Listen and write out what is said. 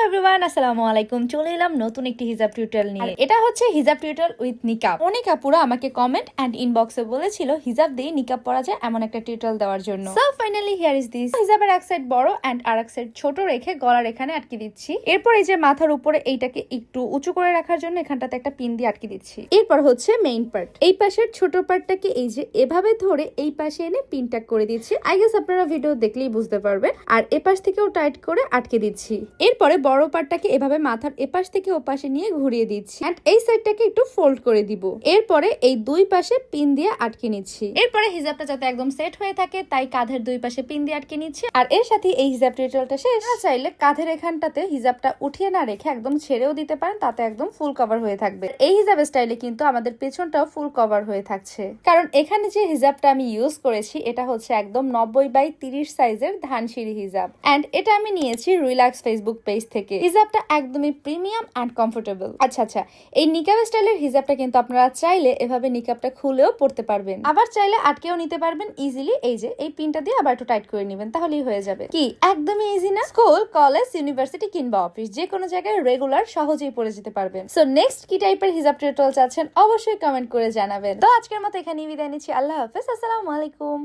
Everyone, আসসালামু আলাইকুম। চলে এলাম নতুন একটি হিজাব টিউটোরিয়াল নিয়ে। এটা হচ্ছে হিজাব টিউটোরিয়াল উইথ নিকাব। অনেক আপুরা আমাকে কমেন্ট এন্ড ইনবক্সে বলেছিল হিজাব দিয়ে নিকাব পরা যায় এমন একটা টিউটোরিয়াল দেওয়ার জন্য। So finally here is this. হিজাবের এক সাইড বড় এন্ড আরেক সাইড ছোট রেখে গলার এখানে আটকে দিচ্ছি। এরপর এই যে মাথার উপরে এইটাকে একটু উঁচু করে রাখার জন্য এখানটাতে একটা পিন দিয়ে আটকে দিচ্ছি। এরপর হচ্ছে মেইন পার্ট। এই পাশের ছোট পার্টটাকে এই যে এভাবে ধরে এই পাশে এনে পিনটা করে দিচ্ছি। আই গেস আপনারা ভিডিও দেখলেই বুঝতে পারবেন। আর এপাশ থেকেও টাইট করে আটকে দিচ্ছি। এরপরে বড় পার্টটাকে এভাবে মাথার এপাশ থেকে ওপাশে নিয়ে ঘুরিয়ে দিচ্ছি এন্ড এই সাইডটাকে একটু ফোল্ড করে দিব। এরপরে এই দুই পাশে পিন দিয়ে আটকে নিচ্ছি। এরপরে হিজাবটা যাতে একদম সেট হয়ে থাকে তাই কাঁধের দুই পাশে পিন দিয়ে আটকে নিচ্ছি। আর এর সাথে এই হিজাব টিউটোরিয়ালটা শেষ। চাইলে কাঁধের এখানটাতে হিজাবটা উঠিয়ে না রেখে একদম ছেড়েও দিতে পারেন, তাতে একদম ফুল কভার হয়ে থাকবে। এই হিজাব স্টাইলে কিন্তু আমাদের পেছনটাও ফুল কভার হয়ে থাকছে, কারণ এখানে যে হিজাবটা আমি ইউজ করেছি এটা হচ্ছে একদম 90/30 সাইজের ধানসিঁড়ি হিজাব এন্ড এটা আমি নিয়েছি রিল্যাক্স ফেসবুক পেজ থেকে। হিজাবটা একদমই প্রিমিয়াম এন্ড কমফোর্টেবল। আচ্ছা, এই নিকাব স্টাইলের হিজাবটা কিন্তু আপনারা চাইলে এভাবে নিকাবটা খুলেও পড়তে পারবেন, আবার চাইলে আটকেও নিতে পারবেন ইজিলি। এই যে এই পিনটা দিয়ে আবার একটু টাইট করে নেবেন, তাহলেই হয়ে যাবে। কি একদমই ইজি না? স্কুল, কলেজ, ইউনিভার্সিটি কিংবা অফিস যে কোনো জায়গায় রেগুলার সহজেই পরে যেতে পারবেন। সো নেক্সট কি টাইপের হিজাব টিউটোরিয়াল চাচ্ছেন অবশ্যই কমেন্ট করে জানাবেন। তো আজকের মতো এখানেই বিদায় নিচ্ছি। আল্লাহ হাফেজ, আসসালামু আলাইকুম।